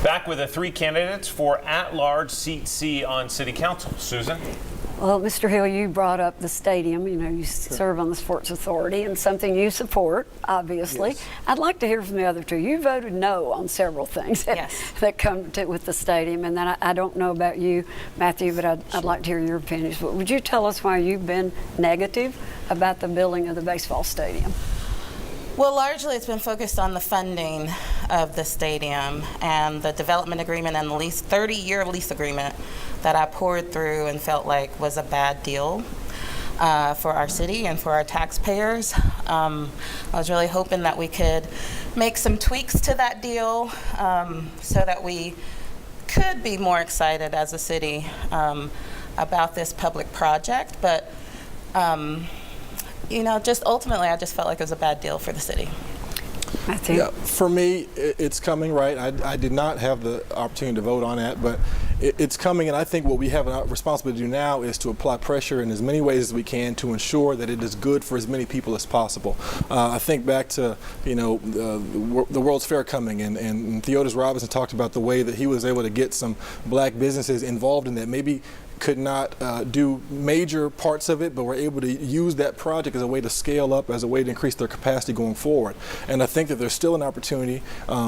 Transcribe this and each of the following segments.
Back with the three candidates for at-large seat C on City Council. Susan? Well, Mr. Hill, you brought up the stadium. You know, you serve on the Sports Authority, and something you support, obviously. Yes. I'd like to hear from the other two. You voted no on several things that come with the stadium, and then I don't know about you, Matthew, but I'd like to hear your opinions. But would you tell us why you've been negative about the building of the baseball stadium? Well, largely it's been focused on the funding of the stadium and the development agreement and the 30-year lease agreement that I poured through and felt like was a bad deal for our city and for our taxpayers. I was really hoping that we could make some tweaks to that deal so that we could be more excited as a city about this public project. But you know, just ultimately, I just felt like it was a bad deal for the city. Matthew? Yeah, for me, it's coming, right? I did not have the opportunity to vote on that, but it's coming, and I think what we have a responsibility to do now is to apply pressure in as many ways as we can to ensure that it is good for as many people as possible. I think back to, you know, the World's Fair coming, and Theodis Robinson talked about the way that he was able to get some black businesses involved in that. Maybe could not do major parts of it, but were able to use that project as a way to scale up, as a way to increase their capacity going forward. And I think that there's still an opportunity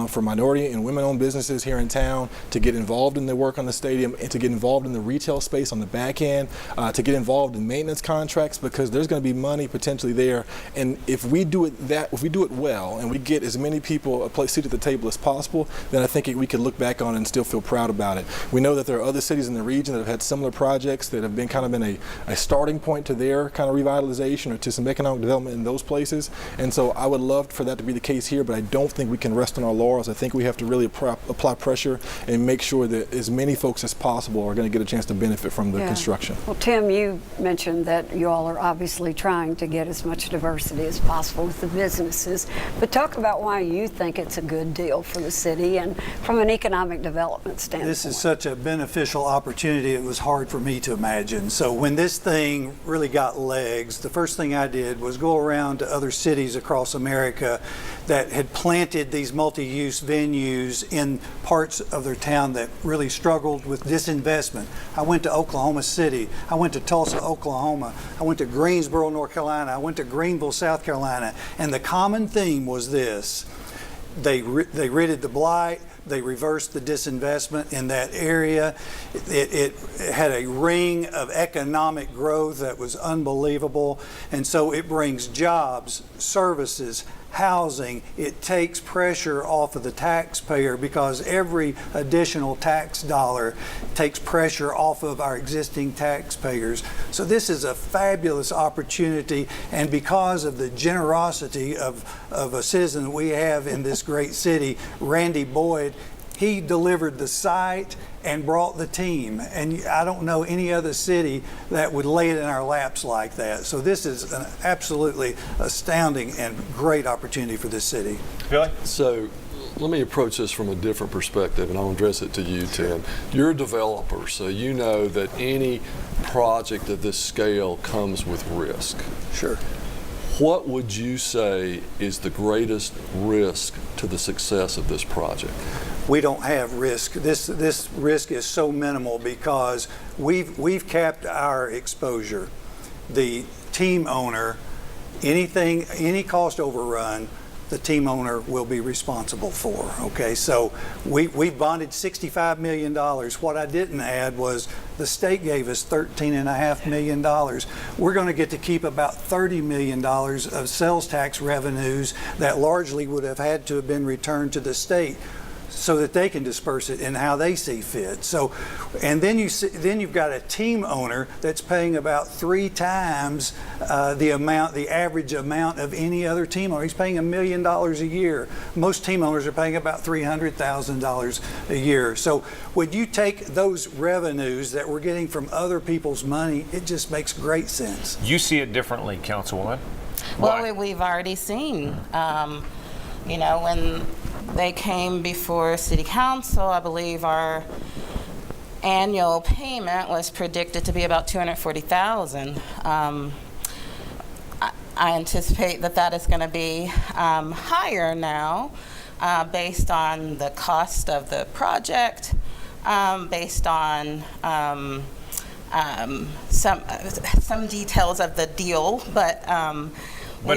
for minority and women-owned businesses here in town to get involved in the work on the stadium and to get involved in the retail space on the back end, to get involved in maintenance contracts, because there's going to be money potentially there. And if we do it well, and we get as many people a place seat at the table as possible, then I think we could look back on it and still feel proud about it. We know that there are other cities in the region that have had similar projects that have been kind of in a starting point to their kind of revitalization or to some economic development in those places. And so I would love for that to be the case here, but I don't think we can rest on our laurels. I think we have to really apply pressure and make sure that as many folks as possible are going to get a chance to benefit from the construction. Well, Tim, you mentioned that you all are obviously trying to get as much diversity as possible with the businesses, but talk about why you think it's a good deal for the city and from an economic development standpoint. This is such a beneficial opportunity. It was hard for me to imagine. So when this thing really got legs, the first thing I did was go around to other cities across America that had planted these multi-use venues in parts of their town that really struggled with disinvestment. I went to Oklahoma City. I went to Tulsa, Oklahoma. I went to Greensboro, North Carolina. I went to Greenville, South Carolina. And the common theme was this. They ridded the blight. They reversed the disinvestment in that area. It had a ring of economic growth that was unbelievable. And so it brings jobs, services, housing. It takes pressure off of the taxpayer because every additional tax dollar takes pressure off of our existing taxpayers. So this is a fabulous opportunity, and because of the generosity of a citizen that we have in this great city, Randy Boyd, he delivered the site and brought the team. And I don't know any other city that would lay it in our laps like that. So this is an absolutely astounding and great opportunity for this city. Billy? So let me approach this from a different perspective, and I'll address it to you, Tim. You're a developer, so you know that any project of this scale comes with risk. Sure. What would you say is the greatest risk to the success of this project? We don't have risk. This risk is so minimal because we've capped our exposure. The team owner, any cost overrun, the team owner will be responsible for. Okay, so we bonded $65 million. What I didn't add was the state gave us $13.5 million. We're going to get to keep about $30 million of sales tax revenues that largely would have had to have been returned to the state, so that they can disperse it in how they see fit. So, and then you've got a team owner that's paying about 3 times the average amount of any other team owner. He's paying $1 million a year. Most team owners are paying about $300,000 a year. So when you take those revenues that we're getting from other people's money, it just makes great sense. You see it differently, Councilwoman. Well, Why? we've already seen, you know, when they came before City Council, I believe our annual payment was predicted to be about $240,000. I anticipate that is going to be higher now. based on the cost of the project, based on some details of the deal, but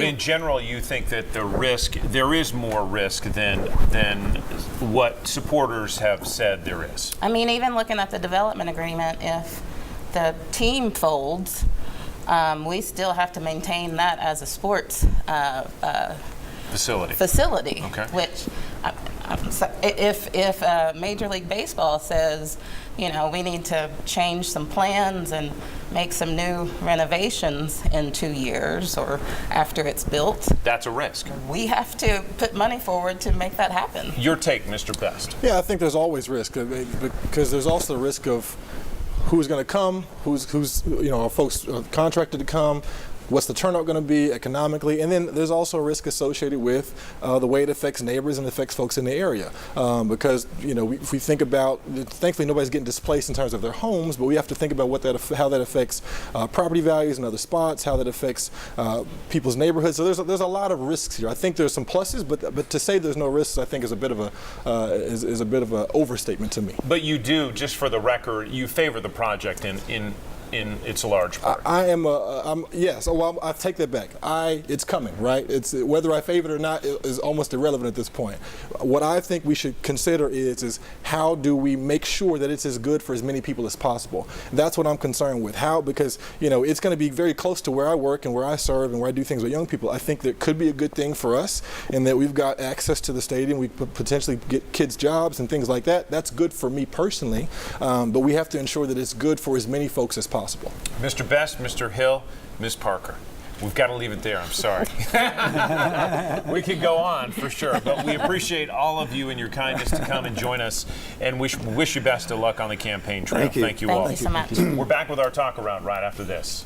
in general, you think that there is more risk than what supporters have said there is. I mean, even looking at the development agreement, if the team folds, we still have to maintain that as a sports facility. Okay. Which, if Major League Baseball says, we need to change some plans and make some new renovations in 2 years or after it's built, that's a risk. We have to put money forward to make that happen. Your take, Mr. Best. Yeah, I think there's always risk because there's also the risk of who's going to come, who's are folks contracted to come, what's the turnout going to be economically, and then there's also a risk associated with the way it affects neighbors and affects folks in the area. Because if we think about, thankfully nobody's getting displaced in terms of their homes, but we have to think about how that affects property values in other spots, how that affects people's neighborhoods. So there's a lot of risks here. I think there's some pluses, but to say there's no risks, I think is a bit of a overstatement to me. But you do, just for the record, you favor the project in its large part. Yes. Well, I take that back. It's coming, right? It's whether I favor it or not is almost irrelevant at this point. What I think we should consider is how do we make sure that it's as good for as many people as possible. That's what I'm concerned with. How? Because it's going to be very close to where I work and where I serve and where I do things with young people. I think that could be a good thing for us in that we've got access to the stadium. We could potentially get kids jobs and things like that. That's good for me personally, but we have to ensure that it's good for as many folks as possible. Mr. Best, Mr. Hill, Ms. Parker. We've got to leave it there. I'm sorry. We could go on for sure, but we appreciate all of you and your kindness to come and join us, and we wish you best of luck on the campaign trail. Thank you all. Thank you so much. We're back with our talk around right after this.